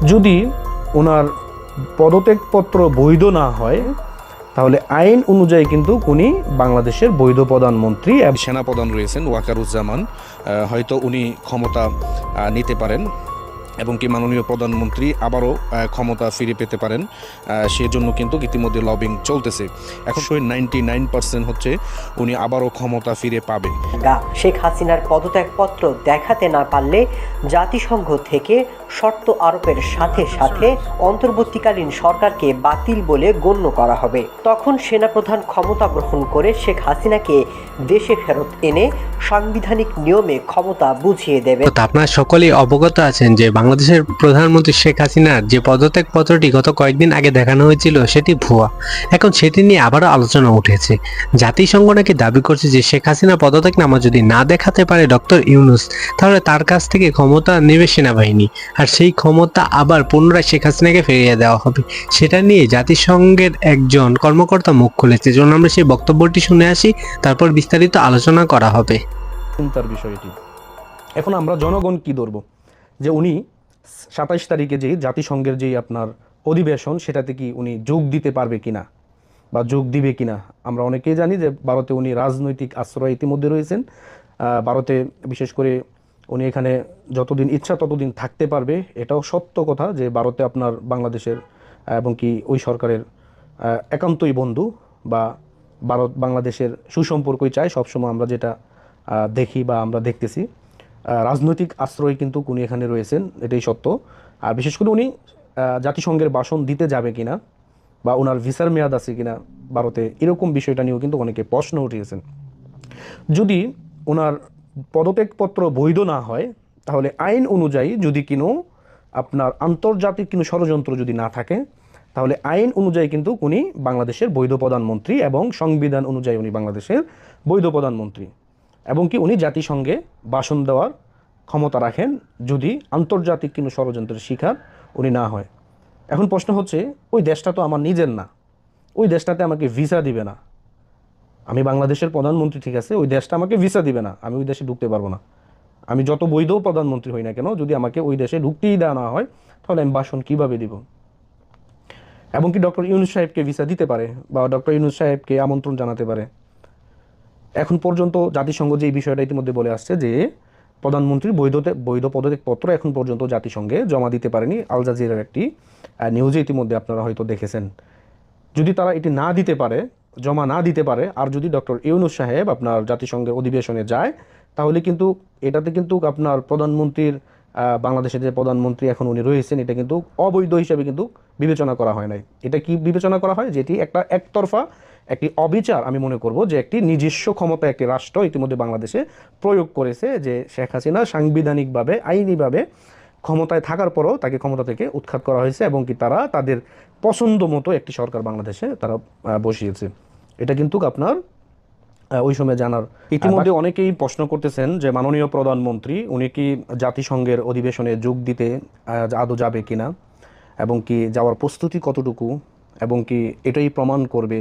যদি ওনার পদত্যাগপত্র বৈধ না হয় তাহলে আইন অনুযায়ী কিন্তু উনি বাংলাদেশের বৈধ প্রধানমন্ত্রী। সেনাপ্রধান রয়েছেন ওয়াকারুজ্জামান, হয়তো উনি ক্ষমতা নিতে পারেন এবং কি মাননীয় প্রধানমন্ত্রী আবারও ক্ষমতা ফিরে পেতে পারেন। সেজন্য কিন্তু ইতিমধ্যে লবিং চলতেছে। এখন 99% হচ্ছে উনি আবারও ক্ষমতা ফিরে পাবে। শেখ হাসিনার পদত্যাগপত্র দেখাতে না পারলে জাতিসংঘ থেকে শর্ত আরোপের সাথে সাথে অন্তর্বর্তীকালীন সরকারকে বাতিল বলে গণ্য করা হবে। তখন সেনাপ্রধান ক্ষমতা গ্রহণ করে শেখ হাসিনাকে দেশে ফেরত এনে সাংবিধানিক নিয়মে ক্ষমতা বুঝিয়ে দেবে। আপনারা সকলেই অবগত আছেন যে বাংলাদেশের প্রধানমন্ত্রী শেখ হাসিনার যে পদত্যাগপত্রটি গত কয়েকদিন আগে দেখানো হয়েছিল সেটি ভুয়া। এখন সেটি নিয়ে আবারও আলোচনা উঠেছে। জাতিসংঘ নাকি দাবি করছে যে শেখ হাসিনা পদত্যাগনামা যদি না দেখাতে পারে ডক্টর ইউনূস, তাহলে তার কাছ থেকে ক্ষমতা নেবে সেনাবাহিনী, আর সেই ক্ষমতা আবার পুনরায় শেখ হাসিনাকে ফিরিয়ে দেওয়া হবে। সেটা নিয়ে জাতিসংঘের একজন কর্মকর্তা মুখ খুলেছে। যেন আমরা সেই বক্তব্যটি শুনে আসি, তারপর বিস্তারিত আলোচনা করা হবে। চিন্তার বিষয়টি এখন আমরা জনগণ কি ধরবো যে উনি 27 তারিখে যে জাতিসংঘের যে আপনার অধিবেশন সেটাতে কি উনি যোগ দিতে পারবে কিনা বা যোগ দিবে কিনা। আমরা অনেকেই জানি যে ভারতে উনি রাজনৈতিক আশ্রয় ইতিমধ্যে রয়েছেন। ভারতে বিশেষ করে উনি এখানে যতদিন ইচ্ছা ততদিন থাকতে পারবে, এটাও সত্য কথা যে ভারতে আপনার বাংলাদেশের এবং কি ওই সরকারের একান্তই বন্ধু বা ভারত বাংলাদেশের সুসম্পর্কই চায় সবসময়, আমরা যেটা দেখি বা আমরা দেখতেছি। রাজনৈতিক আশ্রয় কিন্তু উনি এখানে রয়েছেন, এটাই সত্য। আর বিশেষ করে উনি জাতিসংঘের ভাষণ দিতে যাবে কিনা বা ওনার ভিসার মেয়াদ আছে কিনা ভারতে, এরকম বিষয়টা নিয়েও কিন্তু অনেকে প্রশ্ন উঠিয়েছেন। যদি ওনার পদত্যাগপত্র বৈধ না হয় তাহলে আইন অনুযায়ী যদি কিনো আপনার আন্তর্জাতিক কোনো ষড়যন্ত্র যদি না থাকে তাহলে আইন অনুযায়ী কিন্তু উনি বাংলাদেশের বৈধ প্রধানমন্ত্রী এবং সংবিধান অনুযায়ী উনি বাংলাদেশের বৈধ প্রধানমন্ত্রী এবং কি উনি জাতিসংঘে ভাষণ দেওয়ার ক্ষমতা রাখেন যদি আন্তর্জাতিক কোনো ষড়যন্ত্রের শিকার উনি না হয়। এখন প্রশ্ন হচ্ছে ওই দেশটা তো আমার নিজের না, ওই দেশটাতে আমাকে ভিসা দিবে না। আমি বাংলাদেশের প্রধানমন্ত্রী ঠিক আছে, ওই দেশটা আমাকে ভিসা দিবে না, আমি ওই দেশে ঢুকতে পারবো না। আমি যত বৈধ প্রধানমন্ত্রী হই না কেন, যদি আমাকে ওই দেশে ঢুকতেই দেওয়া না হয় তাহলে আমি ভাষণ কীভাবে দিব। এবং কি ডক্টর ইউনূস সাহেবকে ভিসা দিতে পারে বা ডক্টর ইউনূস সাহেবকে আমন্ত্রণ জানাতে পারে। এখন পর্যন্ত জাতিসংঘ যে এই বিষয়টা ইতিমধ্যে বলে আসছে যে প্রধানমন্ত্রীর বৈধ পদত্যাগপত্র এখন পর্যন্ত জাতিসংঘে জমা দিতে পারেনি। আল জাজিরার একটি নিউজে ইতিমধ্যে আপনারা হয়তো দেখেছেন। যদি তারা এটি না দিতে পারে, জমা না দিতে পারে, আর যদি ডক্টর ইউনূস সাহেব আপনার জাতিসংঘের অধিবেশনে যায় তাহলে কিন্তু এটাতে কিন্তু আপনার প্রধানমন্ত্রীর বাংলাদেশের যে প্রধানমন্ত্রী এখন উনি রয়েছেন এটা কিন্তু অবৈধ হিসাবে কিন্তু বিবেচনা করা হয় নাই। এটা কি বিবেচনা করা হয় যেটি একটা একতরফা একটি অবিচার। আমি মনে করব যে একটি নিজস্ব ক্ষমতা একটি রাষ্ট্র ইতিমধ্যে বাংলাদেশে প্রয়োগ করেছে যে শেখ হাসিনা সাংবিধানিকভাবে আইনিভাবে ক্ষমতায় থাকার পরও তাকে ক্ষমতা থেকে উৎখাত করা হয়েছে এবং কি তারা তাদের পছন্দ মতো একটি সরকার বাংলাদেশে তারা বসিয়েছে। এটা কিন্তু আপনার ওই সময় জানার। ইতিমধ্যে অনেকেই প্রশ্ন করতেছেন যে মাননীয় প্রধানমন্ত্রী উনি কি জাতিসংঘের অধিবেশনে যোগ দিতে আদৌ যাবে কিনা এবং কি যাওয়ার প্রস্তুতি কতটুকু এবং কি এটাই প্রমাণ করবে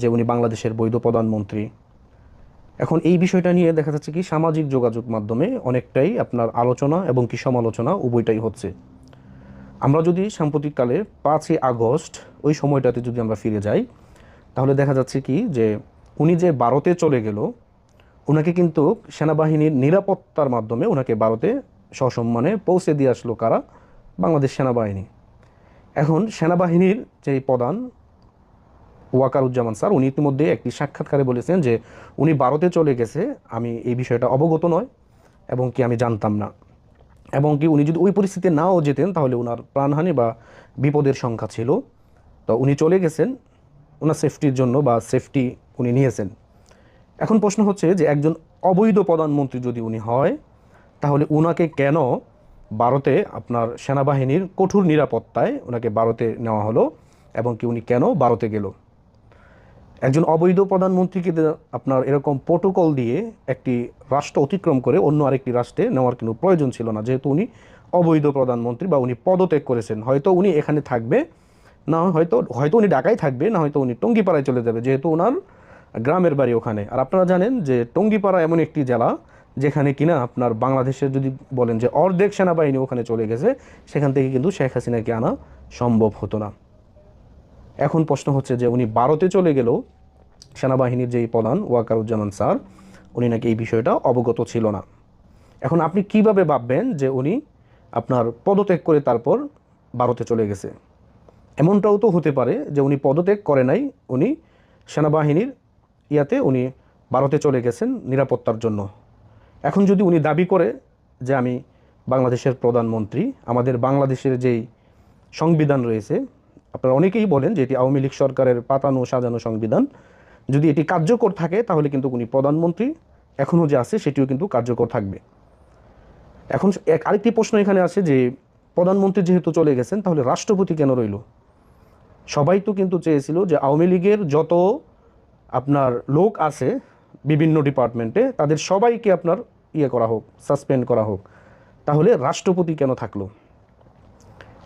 যে উনি বাংলাদেশের বৈধ প্রধানমন্ত্রী। এখন এই বিষয়টা নিয়ে দেখা যাচ্ছে কি সামাজিক যোগাযোগ মাধ্যমে অনেকটাই আপনার আলোচনা এবং কি সমালোচনা উভয়টাই হচ্ছে। আমরা যদি সাম্প্রতিককালে 5ই আগস্ট ওই সময়টাতে যদি আমরা ফিরে যাই তাহলে দেখা যাচ্ছে কি যে উনি যে ভারতে চলে গেল, ওনাকে কিন্তু সেনাবাহিনীর নিরাপত্তার মাধ্যমে ওনাকে ভারতে সসম্মানে পৌঁছে দিয়ে আসলো কারা? বাংলাদেশ সেনাবাহিনী। এখন সেনাবাহিনীর যে প্রধান ওয়াকারুজ্জামান স্যার উনি ইতিমধ্যে একটি সাক্ষাৎকারে বলেছেন যে উনি ভারতে চলে গেছে, আমি এই বিষয়টা অবগত নয় এবং কি আমি জানতাম না, এবং কি উনি যদি ওই পরিস্থিতিতে নাও যেতেন তাহলে ওনার প্রাণহানি বা বিপদের সংখ্যা ছিল। তো উনি চলে গেছেন ওনার সেফটির জন্য বা সেফটি উনি নিয়েছেন। এখন প্রশ্ন হচ্ছে যে একজন অবৈধ প্রধানমন্ত্রী যদি উনি হয় তাহলে ওনাকে কেন ভারতে আপনার সেনাবাহিনীর কঠোর নিরাপত্তায় ওনাকে ভারতে নেওয়া হলো এবং কি উনি কেন ভারতে গেল। একজন অবৈধ প্রধানমন্ত্রীকে আপনার এরকম প্রোটোকল দিয়ে একটি রাষ্ট্র অতিক্রম করে অন্য আরেকটি রাষ্ট্রে নেওয়ার কোনো প্রয়োজন ছিল না, যেহেতু উনি অবৈধ প্রধানমন্ত্রী বা উনি পদত্যাগ করেছেন। হয়তো উনি এখানে থাকবে না, হয়তো উনি ঢাকায় থাকবে না, হয়তো উনি টঙ্গিপাড়ায় চলে যাবে যেহেতু ওনার গ্রামের বাড়ি ওখানে। আর আপনারা জানেন যে টঙ্গিপাড়া এমন একটি জেলা যেখানে কিনা আপনার বাংলাদেশের যদি বলেন যে অর্ধেক সেনাবাহিনী ওখানে চলে গেছে, সেখান থেকে কিন্তু শেখ হাসিনাকে আনা সম্ভব হতো না। এখন প্রশ্ন হচ্ছে যে উনি ভারতে চলে গেলেও সেনাবাহিনীর যেই প্রধান ওয়াকারুজ্জামান স্যার, উনি নাকি এই বিষয়টা অবগত ছিল না। এখন আপনি কিভাবে ভাববেন যে উনি আপনার পদত্যাগ করে তারপর ভারতে চলে গেছে? এমনটাও তো হতে পারে যে উনি পদত্যাগ করে নাই, উনি সেনাবাহিনীর উনি ভারতে চলে গেছেন নিরাপত্তার জন্য। এখন যদি উনি দাবি করে যে আমি বাংলাদেশের প্রধানমন্ত্রী, আমাদের বাংলাদেশের যেই সংবিধান রয়েছে, আপনারা অনেকেই বলেন যে এটি আওয়ামী লীগ সরকারের পাতানো সাজানো সংবিধান, যদি এটি কার্যকর থাকে তাহলে কিন্তু উনি প্রধানমন্ত্রী এখনও যে আছে সেটিও কিন্তু কার্যকর থাকবে। এখন আরেকটি প্রশ্ন এখানে আছে যে প্রধানমন্ত্রী যেহেতু চলে গেছেন, তাহলে রাষ্ট্রপতি কেন রইল? সবাই তো কিন্তু চেয়েছিল যে আওয়ামী লীগের যত আপনার লোক আছে বিভিন্ন ডিপার্টমেন্টে, তাদের সবাইকে আপনার করা হোক, সাসপেন্ড করা হোক। তাহলে রাষ্ট্রপতি কেন থাকলো?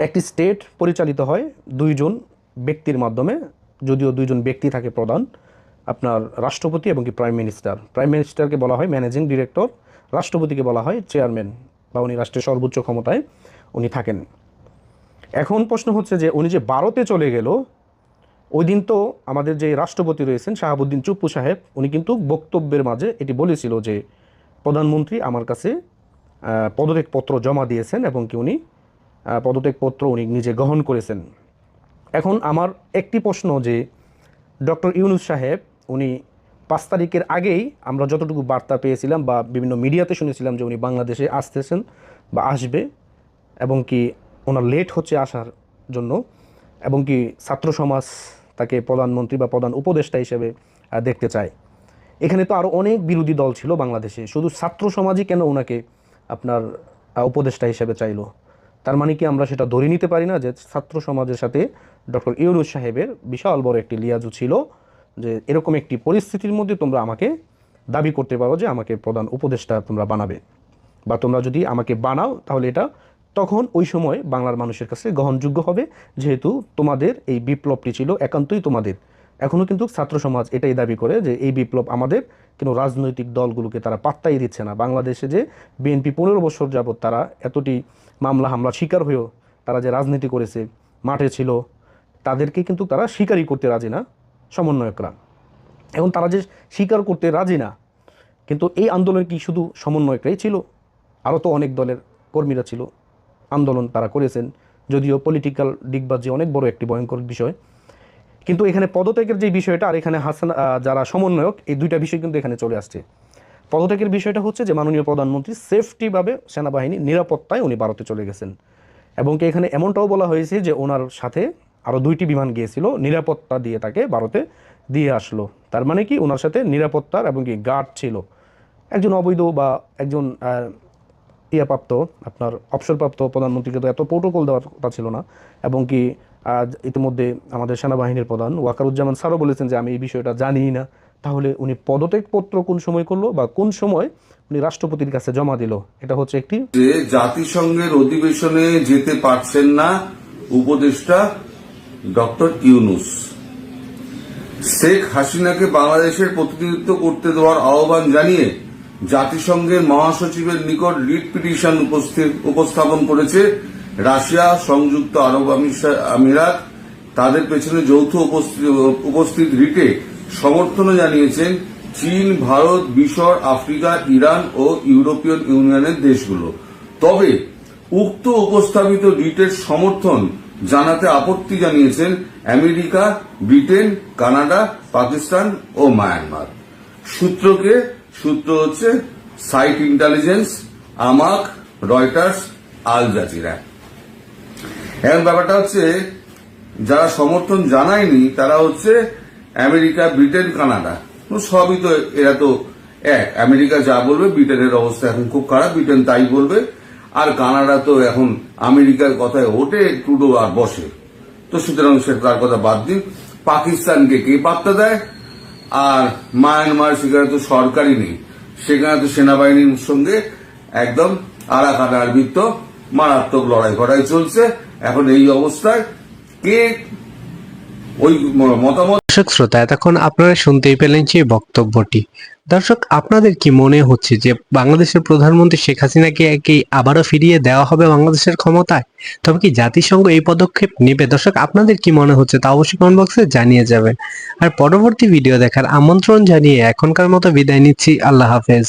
একটি স্টেট পরিচালিত হয় দুইজন ব্যক্তির মাধ্যমে, যদিও দুইজন ব্যক্তি থাকে প্রধান, আপনার রাষ্ট্রপতি এবং কি প্রাইম মিনিস্টার। প্রাইম মিনিস্টারকে বলা হয় ম্যানেজিং ডিরেক্টর, রাষ্ট্রপতিকে বলা হয় চেয়ারম্যান, বা উনি রাষ্ট্রের সর্বোচ্চ ক্ষমতায় উনি থাকেন। এখন প্রশ্ন হচ্ছে যে উনি যে ভারতে চলে গেল, ওই দিন তো আমাদের যে রাষ্ট্রপতি রয়েছেন শাহাবুদ্দিন চুপ্পু সাহেব, উনি কিন্তু বক্তব্যের মাঝে এটি বলেছিল যে প্রধানমন্ত্রী আমার কাছে পদত্যাগপত্র জমা দিয়েছেন এবং কি উনি পদত্যাগপত্র উনি নিজে গ্রহণ করেছেন। এখন আমার একটি প্রশ্ন যে ডক্টর ইউনূস সাহেব উনি 5 তারিখের আগেই আমরা যতটুকু বার্তা পেয়েছিলাম বা বিভিন্ন মিডিয়াতে শুনেছিলাম যে উনি বাংলাদেশে আসতেছেন বা আসবে, এবং কি ওনার লেট হচ্ছে আসার জন্য, এবং কি ছাত্র সমাজ তাকে প্রধানমন্ত্রী বা প্রধান উপদেষ্টা হিসেবে দেখতে চায়। এখানে তো আরও অনেক বিরোধী দল ছিল বাংলাদেশে, শুধু ছাত্র সমাজই কেন ওনাকে আপনার উপদেষ্টা হিসেবে চাইলো? তার মানে কি আমরা সেটা ধরে নিতে পারি না যে ছাত্র সমাজের সাথে ডক্টর ইউনূস সাহেবের বিশাল বড় একটি লিয়াজু ছিল, যে এরকম একটি পরিস্থিতির মধ্যে তোমরা আমাকে দাবি করতে পারো যে আমাকে প্রধান উপদেষ্টা তোমরা বানাবে, বা তোমরা যদি আমাকে বানাও তাহলে এটা তখন ওই সময় বাংলার মানুষের কাছে গ্রহণযোগ্য হবে, যেহেতু তোমাদের এই বিপ্লবটি ছিল একান্তই তোমাদের। এখনও কিন্তু ছাত্র সমাজ এটাই দাবি করে যে এই বিপ্লব আমাদের, কিন্তু রাজনৈতিক দলগুলোকে তারা পাত্তাই দিচ্ছে না। বাংলাদেশে যে বিএনপি 15 বছর যাবৎ তারা এতটি মামলা হামলা শিকার হয়েও তারা যে রাজনীতি করেছে, মাঠে ছিল, তাদেরকে কিন্তু তারা স্বীকারই করতে রাজি না সমন্বয়করা। এখন তারা যে স্বীকার করতে রাজি না, কিন্তু এই আন্দোলন কি শুধু সমন্বয়করাই ছিল? আরও তো অনেক দলের কর্মীরা ছিল, আন্দোলন তারা করেছেন, যদিও পলিটিক্যাল দিকবাজি অনেক বড় একটি ভয়ঙ্কর বিষয়। কিন্তু এখানে পদত্যাগের যে বিষয়টা আর এখানে যারা সমন্বয়ক, এই দুইটা বিষয় কিন্তু এখানে চলে আসছে। পদত্যাগের বিষয়টা হচ্ছে যে মাননীয় প্রধানমন্ত্রী সেফটিভাবে সেনাবাহিনী নিরাপত্তায় উনি ভারতে চলে গেছেন, এবং কি এখানে এমনটাও বলা হয়েছে যে ওনার সাথে আরও 2টি বিমান গিয়েছিল, নিরাপত্তা দিয়ে তাকে ভারতে দিয়ে আসলো। তার মানে কি ওনার সাথে নিরাপত্তার এবং কি গার্ড ছিল। একজন অবৈধ বা একজন প্রাপ্ত আপনার অবসরপ্রাপ্ত প্রধানমন্ত্রীকে তো এত প্রোটোকল দেওয়ার কথা ছিল না। এবং কি ইতিমধ্যে আমাদের সেনাবাহিনীর প্রধান ওয়াকারুজ্জামান স্যারও বলেছেন যে আমি এই বিষয়টা জানিই না। তাহলে উনি পদত্যাগপত্র কোন সময় করলো বা কোন সময় উনি রাষ্ট্রপতির কাছে জমা দিল? এটা হচ্ছে একটি যে জাতিসংঘের অধিবেশনে যেতে পারছেন না উপদেষ্টা ডক্টর ইউনূস, শেখ হাসিনাকে বাংলাদেশের প্রতিনিধিত্ব করতে দেওয়ার আহ্বান জানিয়ে জাতিসংঘের মহাসচিবের নিকট রিট পিটিশন উপস্থাপন করেছে রাশিয়া, সংযুক্ত আরব আমিরাত। তাদের পেছনে যৌথ উপস্থিত রিটে সমর্থন জানিয়েছেন চীন, ভারত, মিশর, আফ্রিকা, ইরান ও ইউরোপিয়ান ইউনিয়নের দেশগুলো। তবে উক্ত উপস্থাপিত রিটের সমর্থন জানাতে আপত্তি জানিয়েছেন আমেরিকা, ব্রিটেন, কানাডা, পাকিস্তান ও মায়ানমার। সূত্র হচ্ছে সাইট ইন্টেলিজেন্স, আমাক, রয়টার্স, আল জাজিরা। এখন ব্যাপারটা হচ্ছে যারা সমর্থন জানায়নি তারা হচ্ছে আমেরিকা, ব্রিটেন, কানাডা। সবই তো এরা তো এক। আমেরিকা যা বলবে, ব্রিটেনের অবস্থা এখন খুব খারাপ, ব্রিটেন তাই বলবে। আর কানাডা তো এখন আমেরিকার কথায় ওঠে, ট্রুডো আর বসে। তো সুতরাং সে তার কথা বাদ দিন। পাকিস্তানকে কে পাত্তা দেয়? আর মায়ানমার, সেখানে তো সরকারই নেই, সেখানে তো সেনাবাহিনীর সঙ্গে একদম আরাকানার ভিত্ত মারাত্মক লড়াই চলছে। এখন এই অবস্থায় কে ওই মতামত। দর্শক শ্রোতা, এতক্ষণ আপনারা শুনতেই পেলেন যে বক্তব্যটি দর্শক, আপনাদের কি মনে হচ্ছে যে বাংলাদেশের প্রধানমন্ত্রী শেখ হাসিনাকে কি আবারও ফিরিয়ে দেওয়া হবে বাংলাদেশের ক্ষমতায়? তবে কি জাতিসংঘ এই পদক্ষেপ নেবে? দর্শক, আপনাদের কি মনে হচ্ছে তা অবশ্যই কমেন্ট বক্সে জানিয়ে যাবেন। আর পরবর্তী ভিডিও দেখার আমন্ত্রণ জানিয়ে এখনকার মতো বিদায় নিচ্ছি। আল্লাহ হাফেজ।